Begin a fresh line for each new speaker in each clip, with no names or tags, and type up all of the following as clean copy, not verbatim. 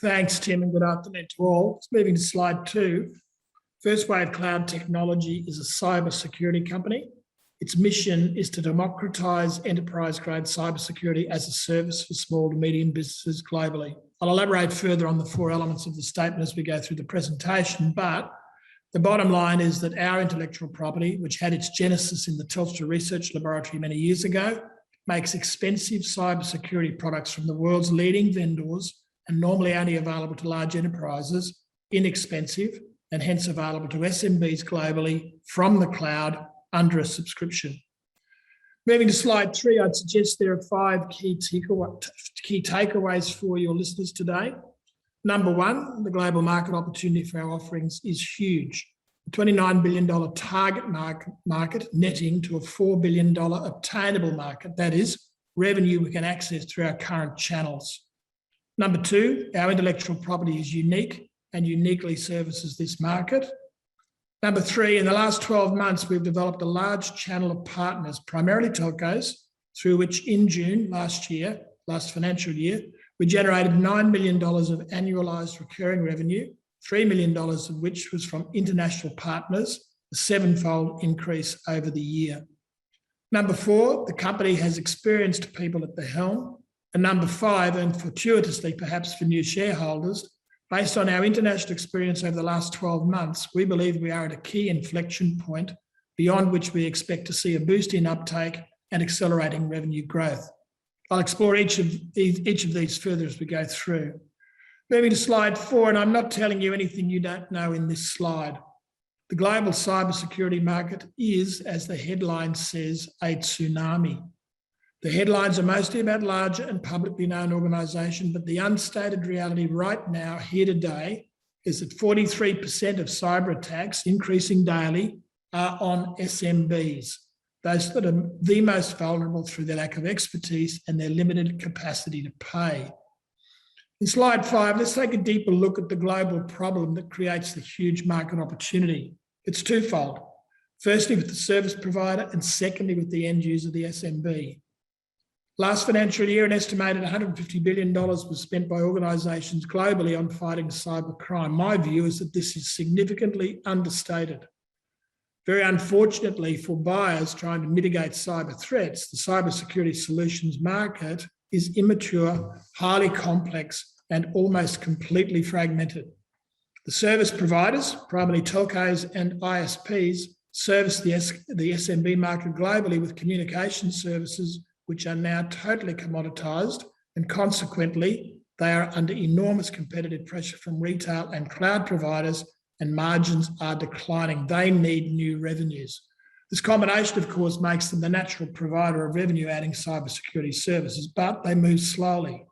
Thanks, Tim, and good afternoon to all. Moving to slide 2. FirstWave Cloud Technology is a cybersecurity company. Its mission is to democratise enterprise-grade cybersecurity as a service for small to medium businesses globally. I'll elaborate further on the 4 elements of the statement as we go through the presentation, but the bottom line is that our intellectual property, which had its genesis in the Telstra Research Laboratory many years ago, makes expensive cybersecurity products from the world's leading vendors and normally only available to large enterprises, inexpensive and hence available to SMBs globally from the cloud under a subscription. Moving to slide 3, I'd suggest there are 5 key takeaways for your listeners today. Number 1, the global market opportunity for our offerings is huge. A $29 billion target market netting to a $4 billion obtainable market, that is, revenue we can access through our current channels. Number 2, our intellectual property is unique and uniquely services this market. Number 3, in the last 12 months, we've developed a large channel of partners, primarily telcos, through which in June last financial year, we generated $9 million of annualised recurring revenue, $3 million of which was from international partners, a 7-fold increase over the year. Number 4, the company has experienced people at the helm. And number 5, and fortuitously perhaps for new shareholders, based on our international experience over the last 12 months, we believe we are at a key inflection point beyond which we expect to see a boost in uptake and accelerating revenue growth. I'll explore each of these further as we go through. Moving to slide 4, and I'm not telling you anything you don't know in this slide. The global cybersecurity market is, as the headline says, a tsunami. The headlines are mostly about larger and publicly known organisations, but the unstated reality right now, here today, is that 43% of cyber attacks, increasing daily, are on SMBs, those that are the most vulnerable through their lack of expertise and their limited capacity to pay. In slide 5, let's take a deeper look at the global problem that creates the huge market opportunity. It's twofold. Firstly, with the service provider, and secondly, with the end user, the SMB. Last financial year, an estimated $150 billion was spent by organisations globally on fighting cybercrime. My view is that this is significantly understated. Very unfortunately for buyers trying to mitigate cyber threats, the cybersecurity solutions market is immature, highly complex, and almost completely fragmented. The service providers, primarily telcos and ISPs, service the SMB market globally with communication services which are now totally commoditised, and consequently, they are under enormous competitive pressure from retail and cloud providers, and margins are declining. They need new revenues. This combination, of course, makes them the natural provider of revenue-adding cybersecurity services, but they move slowly.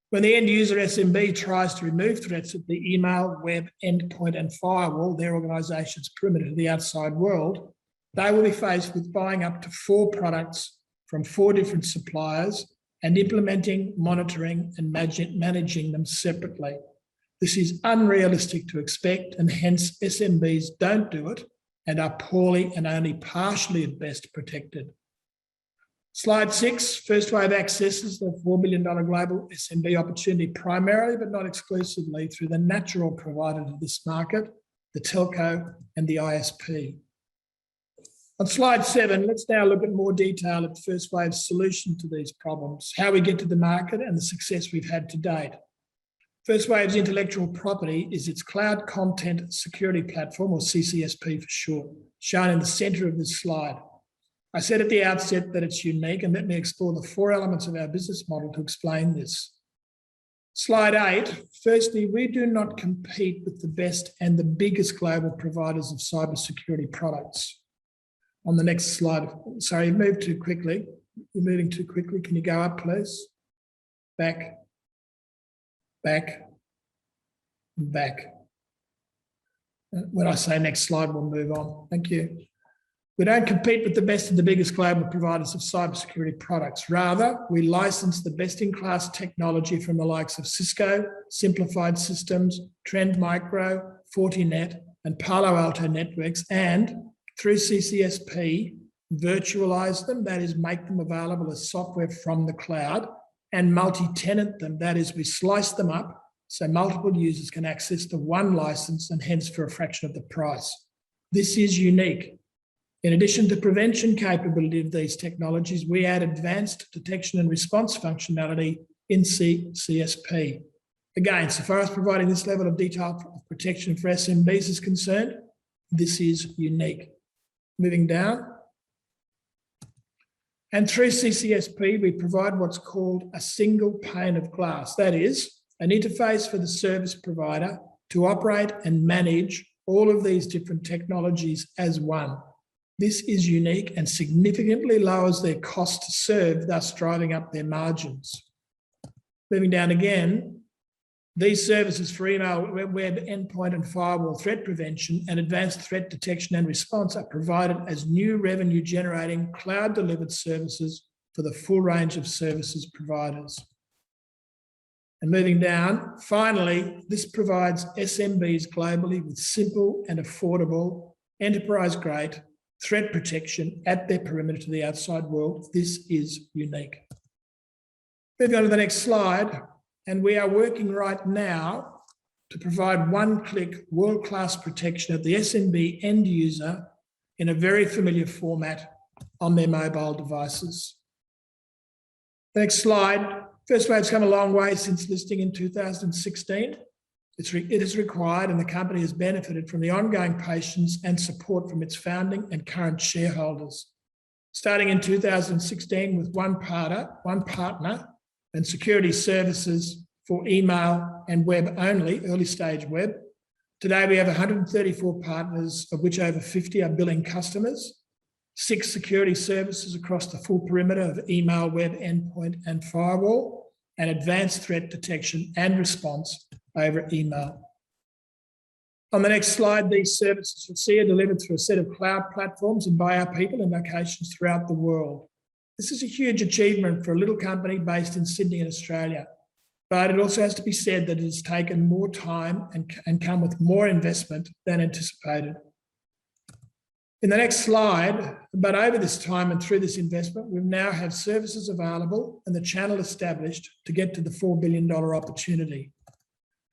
When the end user SMB tries to remove threats at the email, web, endpoint, and firewall, their organisation's perimeter to the outside world, they will be faced with buying up to 4 products from 4 different suppliers and implementing, monitoring, and managing them separately. This is unrealistic to expect, and hence SMBs don't do it and are poorly and only partially at best protected. Slide 6, FirstWave accesses the $4 billion global SMB opportunity primarily but not exclusively through the natural provider to this market, the telco and the ISP. On slide 7, let's now look at more detail at FirstWave's solution to these problems, how we get to the market and the success we've had to date. FirstWave's intellectual property is its Cloud Content Security Platform, or CCSP for short, shown in the centre of this slide. I said at the outset that it's unique, and let me explore the 4 elements of our business model to explain this. Slide 8, firstly, we do not compete with the best and the biggest global providers of cybersecurity products. On the next slide, sorry, you've moved too quickly. You're moving too quickly. Can you go up, please? Back, back, back. When I say next slide, we'll move on. Thank you. We don't compete with the best and the biggest global providers of cybersecurity products. Rather, we license the best-in-class technology from the likes of Cisco, Simplified Systems, Trend Micro, Fortinet, and Palo Alto Networks, and through CCSP, virtualize them, that is, make them available as software from the cloud, and multi-tenant them, that is, we slice them up so multiple users can access the one license and hence for a fraction of the price. This is unique. In addition to prevention capability of these technologies, we add advanced detection and response functionality in CCSP. Again, so far as providing this level of detail of protection for SMBs is concerned, this is unique. Moving down. And through CCSP, we provide what's called a single pane of glass. That is, an interface for the service provider to operate and manage all of these different technologies as one. This is unique and significantly lowers their cost to serve, thus driving up their margins. Moving down again, these services for email, web, endpoint and firewall threat prevention and advanced threat detection and response are provided as new revenue generating cloud delivered services for the full range of services providers. And moving down, finally, this provides SMBs globally with simple and affordable enterprise-grade threat protection at their perimeter to the outside world. This is unique. Moving on to the next slide, and we are working right now to provide one-click world-class protection of the SMB end user in a very familiar format on their mobile devices. Next slide. FirstWave's come a long way since listing in 2016. It is required, and the company has benefited from the ongoing patience and support from its founding and current shareholders. Starting in 2016 with one partner and security services for email and web only, early stage web. Today we have 134 partners, of which over 50 are billing customers, 6 security services across the full perimeter of email, web, endpoint and firewall, and advanced threat detection and response over email. On the next slide, these services you'll see are delivered through a set of cloud platforms and by our people in locations throughout the world. This is a huge achievement for a little company based in Sydney in Australia, but it also has to be said that it has taken more time and come with more investment than anticipated. In the next slide, but over this time and through this investment, we now have services available and the channel established to get to the $4 billion opportunity.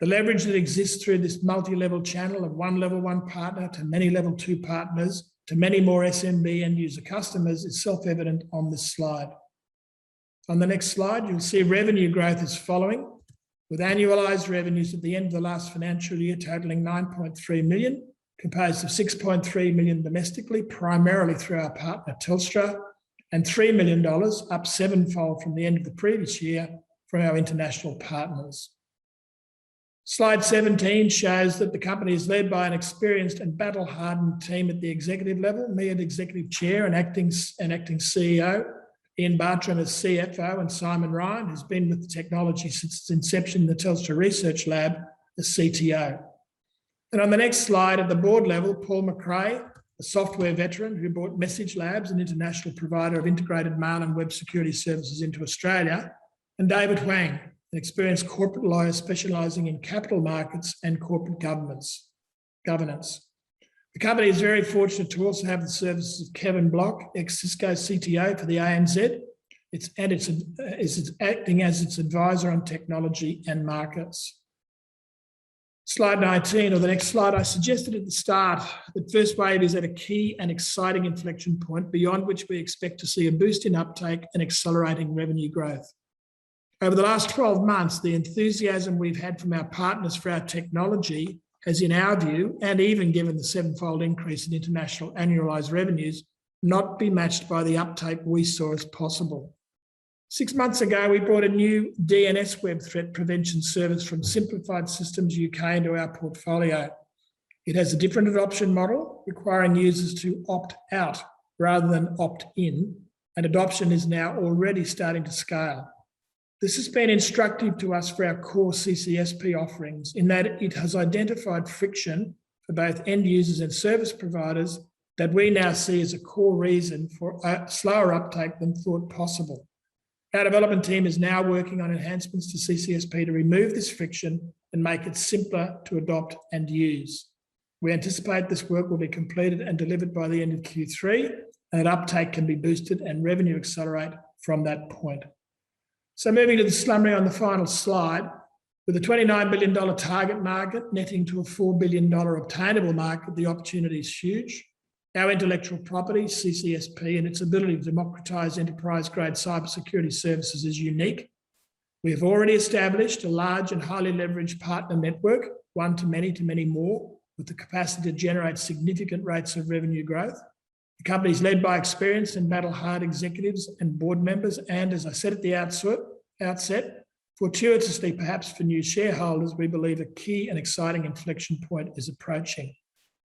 The leverage that exists through this multi-level channel of one level 1 partner to many level 2 partners to many more SMB end user customers is self-evident on this slide. On the next slide, you'll see revenue growth is following, with annualised revenues at the end of the last financial year totalling 9.3 million, composed of 6.3 million domestically, primarily through our partner Telstra, and $3 million, up 7-fold from the end of the previous year, from our international partners. Slide 17 shows that the company is led by an experienced and battle-hardened team at the executive level, me as executive chair and acting CEO, Ian Bartram as CFO, and Simon Ryan, who's been with the technology since its inception in the Telstra Research Lab, as CTO. And on the next slide, at the board level, Paul McRae, a software veteran who brought Message Labs, an international provider of integrated mail and web security services, into Australia, and David Huang, an experienced corporate lawyer specialising in capital markets and corporate governance. The company is very fortunate to also have the services of Kevin Block, ex-Cisco CTO for the ANZ. It's acting as its advisor on technology and markets. Slide 19, or the next slide, I suggested at the start that FirstWave is at a key and exciting inflection point beyond which we expect to see a boost in uptake and accelerating revenue growth. Over the last 12 months, the enthusiasm we've had from our partners for our technology has, in our view, and even given the 7-fold increase in international annualised revenues, not be matched by the uptake we saw as possible. 6 months ago, we brought a new DNS web threat prevention service from Simplified Systems UK into our portfolio. It has a different adoption model, requiring users to opt out rather than opt in, and adoption is now already starting to scale. This has been instructive to us for our core CCSP offerings in that it has identified friction for both end users and service providers that we now see as a core reason for a slower uptake than thought possible. Our development team is now working on enhancements to CCSP to remove this friction and make it simpler to adopt and use. We anticipate this work will be completed and delivered by the end of Q3, and that uptake can be boosted and revenue accelerate from that point. So moving to the summary on the final slide, With a $29 billion target market netting to a $4 billion obtainable market, the opportunity is huge. Our intellectual property, CCSP, and its ability to democratise enterprise-grade cybersecurity services is unique. We have already established a large and highly leveraged partner network, one to many more, with the capacity to generate significant rates of revenue growth. The company is led by experienced and battle-hard executives and board members, and as I said at the outset, fortuitously perhaps for new shareholders, we believe a key and exciting inflection point is approaching.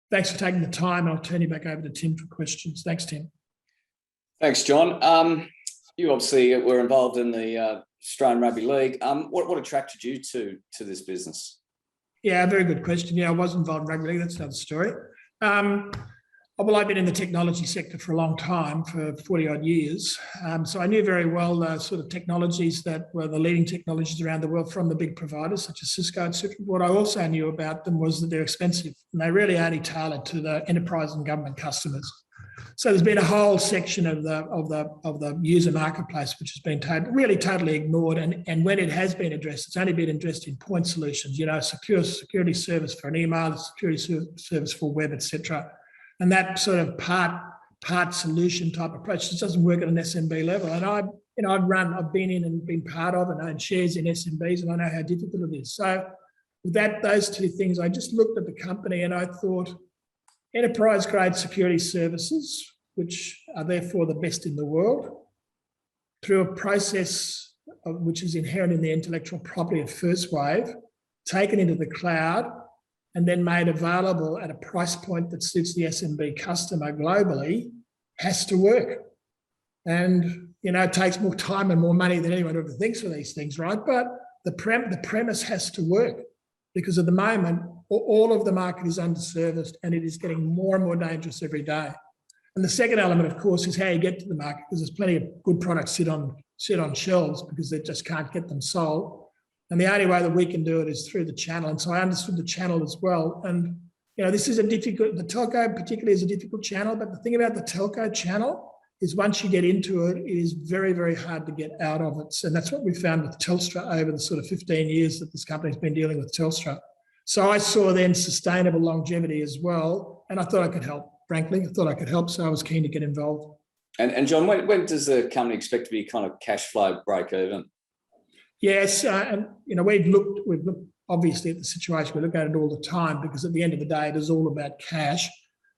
Thanks for taking the time, and I'll turn you back over to Tim for questions. Thanks, Tim.
Thanks, John. You obviously were involved in the Australian Rugby League. What attracted you to this business?
Yeah, very good question. Yeah, I was involved in rugby league. That's another story. Well, I've been in the technology sector for a long time, for 40 odd years. So I knew very well the sort of technologies that were the leading technologies around the world from the big providers such as Cisco, etc. What I also knew about them was that they're expensive and they really only tailored to the enterprise and government customers. So there's been a whole section of the user marketplace which has been really totally ignored, and when it has been addressed, it's only been addressed in point solutions. You know, security service for an email, security service for web, etc. And that sort of part solution type approach just doesn't work at an SMB level. And I've been in and been part of and owned shares in SMBs, and I know how difficult it is. So with those two things, I just looked at the company and I thought, enterprise-grade security services, which are therefore the best in the world, through a process which is inherent in the intellectual property of FirstWave, taken into the cloud, and then made available at a price point that suits the SMB customer globally, has to work. And, you know, it takes more time and more money than anyone ever thinks for these things, right? But the premise has to work, because at the moment, all of the market is underserviced and it is getting more and more dangerous every day. And the second element, of course, is how you get to the market, because there's plenty of good products sit on shelves because they just can't get them sold. And the only way that we can do it is through the channel. And so I understood the channel as well. And, you know, this is the telco particularly is a difficult channel, but the thing about the telco channel is once you get into it, it is very, very hard to get out of it. And that's what we found with Telstra over the sort of 15 years that this company's been dealing with Telstra. So I saw then sustainable longevity as well. And I thought I could help, frankly. I thought I could help. So I was keen to get involved.
And John, when does the company expect to be kind of cash flow break even?
Yes, and you know, we've looked obviously at the situation. We look at it all the time because at the end of the day, it is all about cash.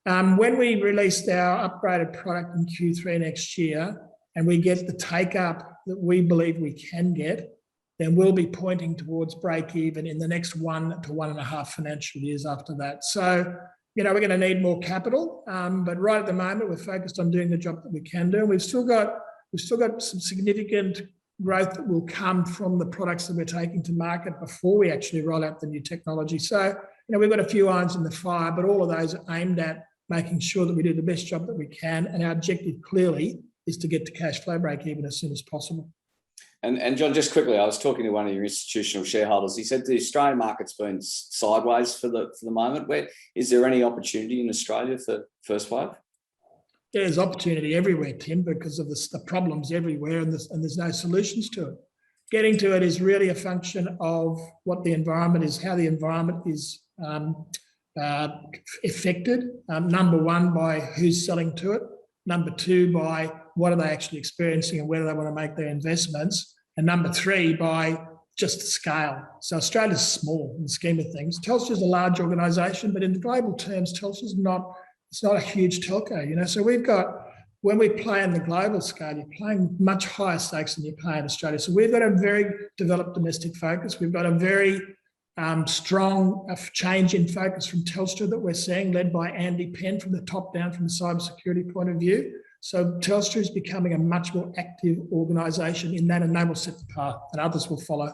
When we released our upgraded product in Q3 next year, and we get the take up that we believe we can get, then we'll be pointing towards break even in the next 1 to 1.5 financial years after that. So, you know, we're going to need more capital, but right at the moment, we're focused on doing the job that we can do. And we've still got some significant growth that will come from the products that we're taking to market before we actually roll out the new technology. So, you know, we've got a few irons in the fire, but all of those are aimed at making sure that we do the best job that we can. And our objective clearly is to get to cash flow break even as soon as possible.
And John, just quickly, I was talking to one of your institutional shareholders. He said the Australian market's been sideways for the moment. Is there any opportunity in Australia for FirstWave?
There's opportunity everywhere, Tim, because of the problems everywhere, and there's no solutions to it. Getting to it is really a function of what the environment is, how the environment is affected. Number one, by who's selling to it. Number two, by what are they actually experiencing and where do they want to make their investments. And number three, by just the scale. So Australia's small in the scheme of things. Telstra's a large organisation, but in the global terms, Telstra's not. It's not a huge telco, you know. So we've got, when we play in the global scale, you're playing much higher stakes than you play in Australia. So we've got a very developed domestic focus. We've got a very strong change in focus from Telstra that we're seeing, led by Andy Penn from the top down, from the cybersecurity point of view. So Telstra is becoming a much more active organisation in that, and they will set the path, and others will follow.